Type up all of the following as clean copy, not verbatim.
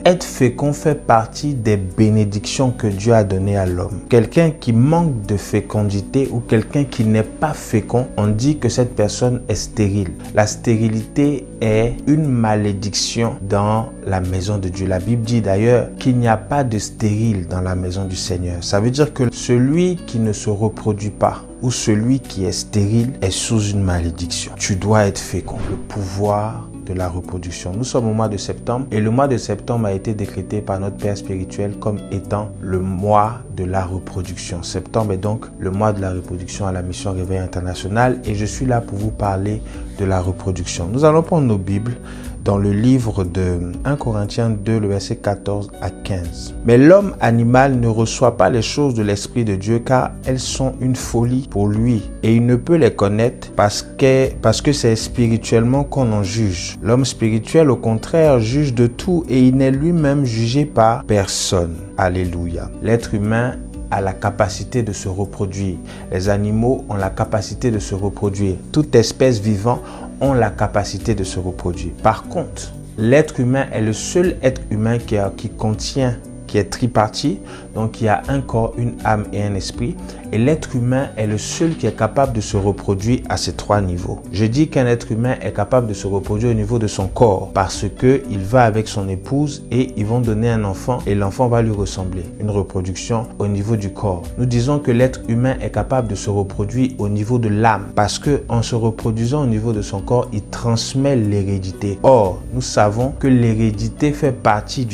Être fécond fait partie des bénédictions que Dieu a données à l'homme. Quelqu'un qui manque de fécondité ou quelqu'un qui n'est pas fécond, on dit que cette personne est stérile. La stérilité est une malédiction dans la maison de Dieu. La Bible dit d'ailleurs qu'il n'y a pas de stérile dans la maison du Seigneur. Ça veut dire que celui qui ne se reproduit pas ou celui qui est stérile est sous une malédiction. Tu dois être fécond. Le pouvoir de la reproduction. Nous sommes au mois de septembre et le mois de septembre a été décrété par notre Père spirituel comme étant le mois de la reproduction. Septembre est donc le mois de la reproduction à la mission Réveil International et je suis là pour vous parler de la reproduction. Nous allons prendre nos Bibles dans le livre de 1 Corinthiens 2, le verset 14 à 15. Mais l'homme animal ne reçoit pas les choses de l'Esprit de Dieu car elles sont une folie pour lui et il ne peut les connaître parce que c'est spirituellement qu'on en juge. L'homme spirituel, au contraire, juge de tout et il n'est lui-même jugé par personne. Alléluia. L'être humain a la capacité de se reproduire. Les animaux ont la capacité de se reproduire. Toute espèce vivante ont la capacité de se reproduire. Par contre, l'être humain est le seul être humain qui est tripartite, donc il y a un corps, une âme et un esprit. Et l'être humain est le seul qui est capable de se reproduire à ces trois niveaux. Je dis qu'un être humain est capable de se reproduire au niveau de son corps parce qu'il va avec son épouse et ils vont donner un enfant et l'enfant va lui ressembler. Une reproduction au niveau du corps. Nous disons que l'être humain est capable de se reproduire au niveau de l'âme parce qu'en se reproduisant au niveau de son corps, il transmet l'hérédité. Or, nous savons que l'hérédité fait partie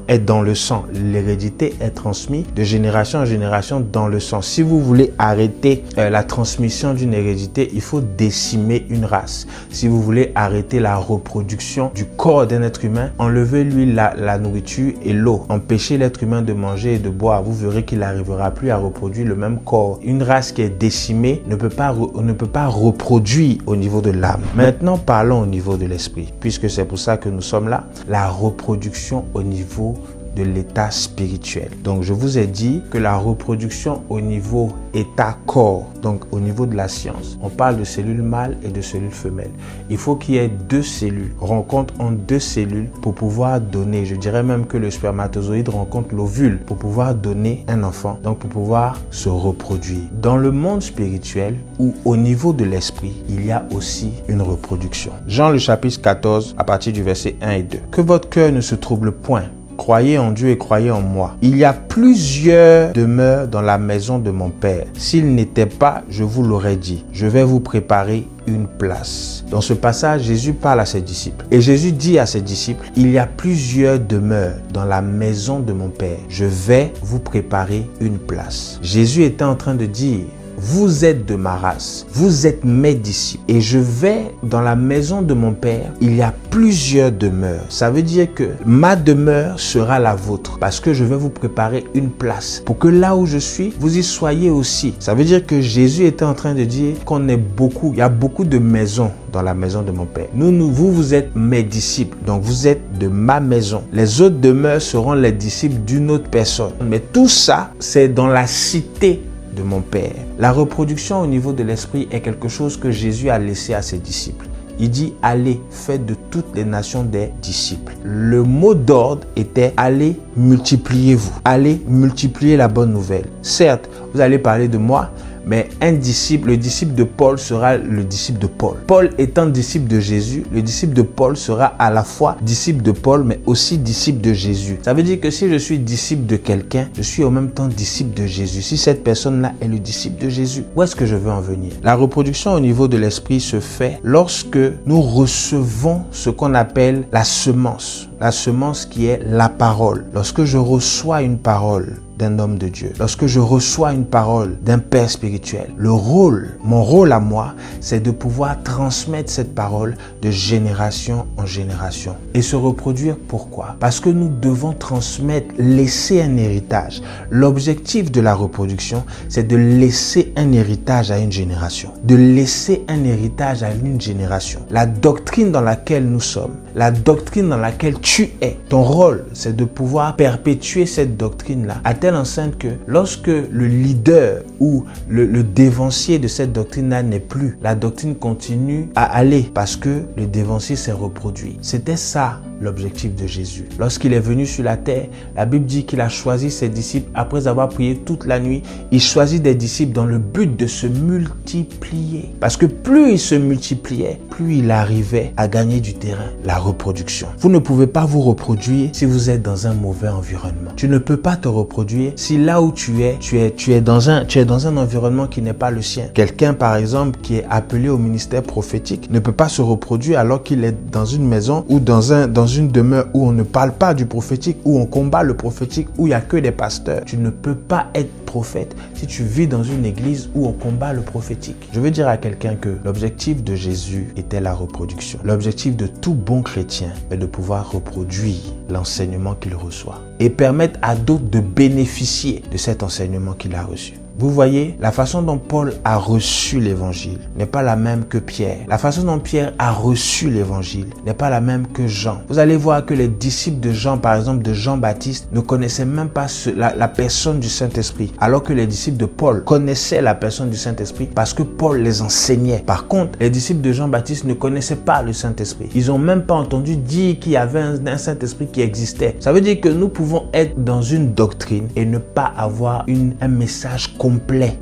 est dans le sang. L'hérédité est transmise de génération en génération dans le sang. Si vous voulez arrêter la transmission d'une hérédité, il faut décimer une race. Si vous voulez arrêter la reproduction du corps d'un être humain, enlevez-lui la nourriture et l'eau. Empêchez l'être humain de manger et de boire. Vous verrez qu'il n'arrivera plus à reproduire le même corps. Une race qui est décimée ne peut pas reproduire au niveau de l'âme. Maintenant, parlons au niveau de l'esprit, puisque c'est pour ça que nous sommes là. La reproduction au niveau de l'état spirituel. Donc, je vous ai dit que la reproduction au niveau état corps, donc au niveau de la science, on parle de cellules mâles et de cellules femelles. Il faut qu'il y ait deux cellules, rencontre entre deux cellules pour pouvoir donner. Je dirais même que le spermatozoïde rencontre l'ovule pour pouvoir donner un enfant, donc pour pouvoir se reproduire. Dans le monde spirituel ou au niveau de l'esprit, il y a aussi une reproduction. Jean le chapitre 14 à partir du verset 1 et 2. Que votre cœur ne se trouble point. Croyez en Dieu et croyez en moi. Il y a plusieurs demeures dans la maison de mon Père. S'il n'était pas, je vous l'aurais dit. Je vais vous préparer une place. Dans ce passage, Jésus parle à ses disciples. Et Jésus dit à ses disciples, il y a plusieurs demeures dans la maison de mon Père. Je vais vous préparer une place. Jésus était en train de dire, vous êtes de ma race, vous êtes mes disciples et je vais dans la maison de mon Père, il y a plusieurs demeures. Ça veut dire que ma demeure sera la vôtre parce que je vais vous préparer une place pour que là où je suis, vous y soyez aussi. Ça veut dire que Jésus était en train de dire qu'on est beaucoup, il y a beaucoup de maisons dans la maison de mon Père. Vous êtes mes disciples, donc vous êtes de ma maison. Les autres demeures seront les disciples d'une autre personne. Mais tout ça, c'est dans la cité de mon Père. La reproduction au niveau de l'esprit est quelque chose que Jésus a laissé à ses disciples. Il dit, allez, faites de toutes les nations des disciples. Le mot d'ordre était, allez, multipliez-vous. Allez, multipliez la bonne nouvelle. Certes, vous allez parler de moi, mais un disciple, le disciple de Paul sera le disciple de Paul. Paul étant disciple de Jésus, le disciple de Paul sera à la fois disciple de Paul, mais aussi disciple de Jésus. Ça veut dire que si je suis disciple de quelqu'un, je suis en même temps disciple de Jésus. Si cette personne-là est le disciple de Jésus, où est-ce que je veux en venir? La reproduction au niveau de l'esprit se fait lorsque nous recevons ce qu'on appelle la semence. La semence qui est la parole. Lorsque je reçois une parole d'un homme de Dieu, lorsque je reçois une parole d'un père spirituel, mon rôle à moi, c'est de pouvoir transmettre cette parole de génération en génération. Et se reproduire, pourquoi? Parce que nous devons transmettre, laisser un héritage. L'objectif de la reproduction, c'est de laisser un héritage à une génération. De laisser un héritage à une génération. La doctrine dans laquelle nous sommes, la doctrine dans laquelle tu es, ton rôle, c'est de pouvoir perpétuer cette doctrine-là à telle enseigne que lorsque le leader ou le dévancier de cette doctrine-là n'est plus, la doctrine continue à aller parce que le dévancier s'est reproduit. C'était ça l'objectif de Jésus. Lorsqu'il est venu sur la terre, la Bible dit qu'il a choisi ses disciples après avoir prié toute la nuit. Il choisit des disciples dans le but de se multiplier. Parce que plus il se multipliait, plus il arrivait à gagner du terrain, la reproduction. Vous ne pouvez pas vous reproduire si vous êtes dans un mauvais environnement. Tu ne peux pas te reproduire si là où tu es dans un environnement qui n'est pas le sien. Quelqu'un, par exemple, qui est appelé au ministère prophétique ne peut pas se reproduire alors qu'il est dans une maison ou dans une demeure où on ne parle pas du prophétique, où on combat le prophétique, où il n'y a que des pasteurs. Tu ne peux pas être prophète si tu vis dans une église où on combat le prophétique. Je veux dire à quelqu'un que l'objectif de Jésus était la reproduction. L'objectif de tout bon chrétien est de pouvoir reproduire l'enseignement qu'il reçoit et permettre à d'autres de bénéficier de cet enseignement qu'il a reçu. Vous voyez, la façon dont Paul a reçu l'évangile n'est pas la même que Pierre. La façon dont Pierre a reçu l'évangile n'est pas la même que Jean. Vous allez voir que les disciples de Jean, par exemple de Jean-Baptiste, ne connaissaient même pas la personne du Saint-Esprit, alors que les disciples de Paul connaissaient la personne du Saint-Esprit parce que Paul les enseignait. Par contre, les disciples de Jean-Baptiste ne connaissaient pas le Saint-Esprit. Ils n'ont même pas entendu dire qu'il y avait un Saint-Esprit qui existait. Ça veut dire que nous pouvons être dans une doctrine et ne pas avoir un message complet.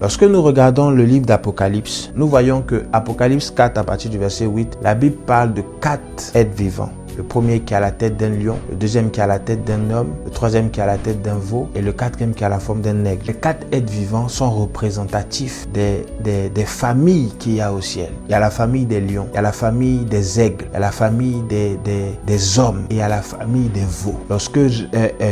Lorsque nous regardons le livre d'Apocalypse, nous voyons que Apocalypse 4 à partir du verset 8, la Bible parle de 4 êtres vivants. Le premier qui a la tête d'un lion, le deuxième qui a la tête d'un homme, le troisième qui a la tête d'un veau et le quatrième qui a la forme d'un aigle. Les 4 êtres vivants sont représentatifs des familles qu'il y a au ciel. Il y a la famille des lions, il y a la famille des aigles, il y a la famille des hommes et il y a la famille des veaux. Lorsque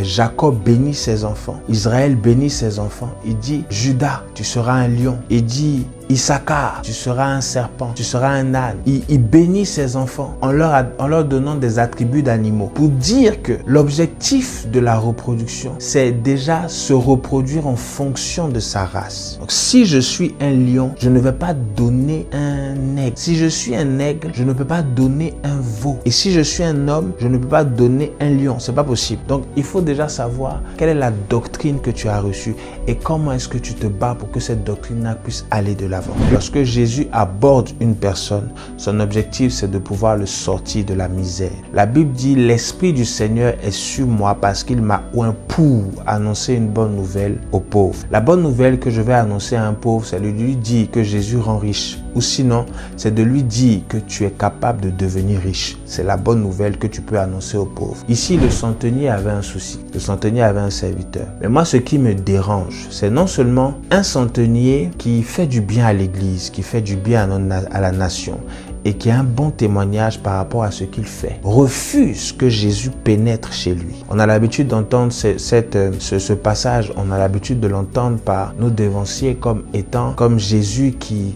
Jacob bénit ses enfants, Israël bénit ses enfants, il dit « Judas, tu seras un lion ». Il dit « Issachar, tu seras un serpent, tu seras un âne. » Il bénit ses enfants en leur donnant des attributs d'animaux pour dire que l'objectif de la reproduction, c'est déjà se reproduire en fonction de sa race. Donc, si je suis un lion, je ne vais pas donner un aigle. Si je suis un aigle, je ne peux pas donner un veau. Et si je suis un homme, je ne peux pas donner un lion. C'est pas possible. Donc, il faut déjà savoir quelle est la doctrine que tu as reçue et comment est-ce que tu te bats pour que cette doctrine puisse aller de l'avant. Lorsque Jésus aborde une personne, son objectif c'est de pouvoir le sortir de la misère. La Bible dit « L'Esprit du Seigneur est sur moi parce qu'il m'a oint pour annoncer une bonne nouvelle aux pauvres. » La bonne nouvelle que je vais annoncer à un pauvre, c'est de lui dire que Jésus rend riche. Ou sinon, c'est de lui dire que tu es capable de devenir riche. C'est la bonne nouvelle que tu peux annoncer aux pauvres. Ici, le centenier avait un souci. Le centenier avait un serviteur. Mais moi, ce qui me dérange, c'est non seulement un centenier qui fait du bien à l'église, qui fait du bien à la nation et qui a un bon témoignage par rapport à ce qu'il fait, refuse que Jésus pénètre chez lui. On a l'habitude d'entendre ce passage, on a l'habitude de l'entendre par nos dévanciers comme étant comme Jésus qui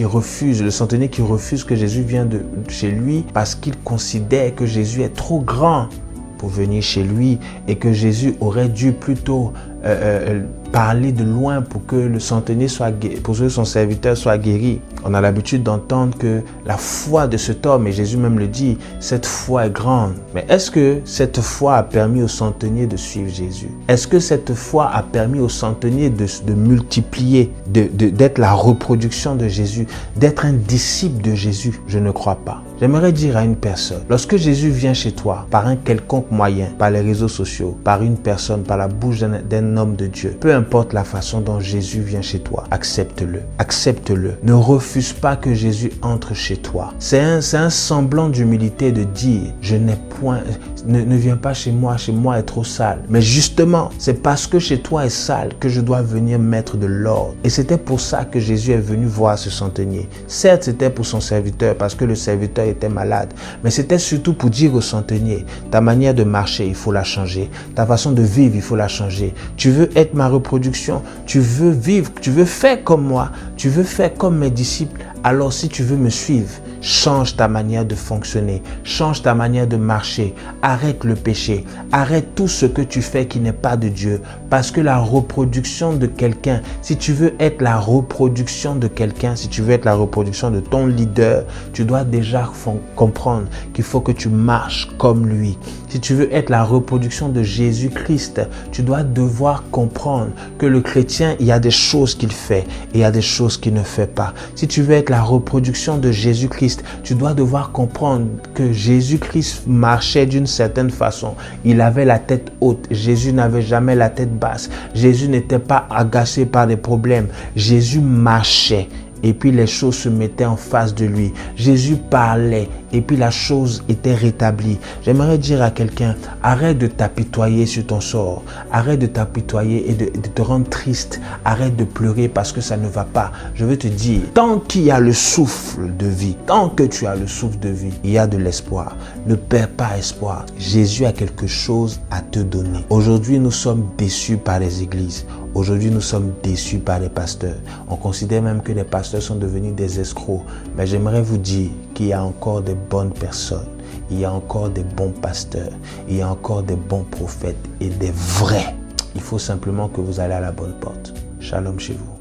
refuse, le centenier qui refuse que Jésus vienne chez lui parce qu'il considère que Jésus est trop grand pour venir chez lui et que Jésus aurait dû plutôt parler de loin pour que le centenier pour que son serviteur soit guéri. On a l'habitude d'entendre que la foi de cet homme, et Jésus même le dit, cette foi est grande. Mais est-ce que cette foi a permis au centenier de suivre Jésus? Est-ce que cette foi a permis au centenier de multiplier, d'être la reproduction de Jésus, d'être un disciple de Jésus? Je ne crois pas. J'aimerais dire à une personne, lorsque Jésus vient chez toi par un quelconque moyen, par les réseaux sociaux, par une personne, par la bouche d'un homme de Dieu, peu importe la façon dont Jésus vient chez toi, accepte-le. Accepte-le. Ne refuse pas que Jésus entre chez toi. C'est un semblant d'humilité de dire, je n'ai point, ne viens pas chez moi est trop sale. Mais justement, c'est parce que chez toi est sale que je dois venir mettre de l'ordre. Et c'était pour ça que Jésus est venu voir ce centenier. Certes, c'était pour son serviteur parce que le serviteur était malade, mais c'était surtout pour dire au centenier, ta manière de marcher, il faut la changer. Ta façon de vivre, il faut la changer. Tu veux être ma reproduction, tu veux vivre, tu veux faire comme moi, tu veux faire comme mes disciples. Alors si tu veux me suivre, change ta manière de fonctionner, change ta manière de marcher, arrête le péché, arrête tout ce que tu fais qui n'est pas de Dieu. Parce que la reproduction de quelqu'un, si tu veux être la reproduction de quelqu'un, si tu veux être la reproduction de ton leader, tu dois déjà comprendre qu'il faut que tu marches comme lui. Si tu veux être la reproduction de Jésus-Christ, tu dois devoir comprendre que le chrétien, il y a des choses qu'il fait et il y a des choses chose qui ne fait pas. Si tu veux être la reproduction de Jésus-Christ, tu dois devoir comprendre que Jésus-Christ marchait d'une certaine façon. Il avait la tête haute. Jésus n'avait jamais la tête basse. Jésus n'était pas agacé par des problèmes. Jésus marchait. Et puis les choses se mettaient en face de lui. Jésus parlait et puis la chose était rétablie. J'aimerais dire à quelqu'un, arrête de t'apitoyer sur ton sort. Arrête de t'apitoyer et de te rendre triste. Arrête de pleurer parce que ça ne va pas. Je veux te dire, tant qu'il y a le souffle de vie, tant que tu as le souffle de vie, il y a de l'espoir. Ne perds pas espoir. Jésus a quelque chose à te donner. Aujourd'hui, nous sommes déçus par les églises. Aujourd'hui, nous sommes déçus par les pasteurs. On considère même que les pasteurs sont devenus des escrocs. Mais j'aimerais vous dire qu'il y a encore des bonnes personnes. Il y a encore des bons pasteurs. Il y a encore des bons prophètes et des vrais. Il faut simplement que vous allez à la bonne porte. Shalom chez vous.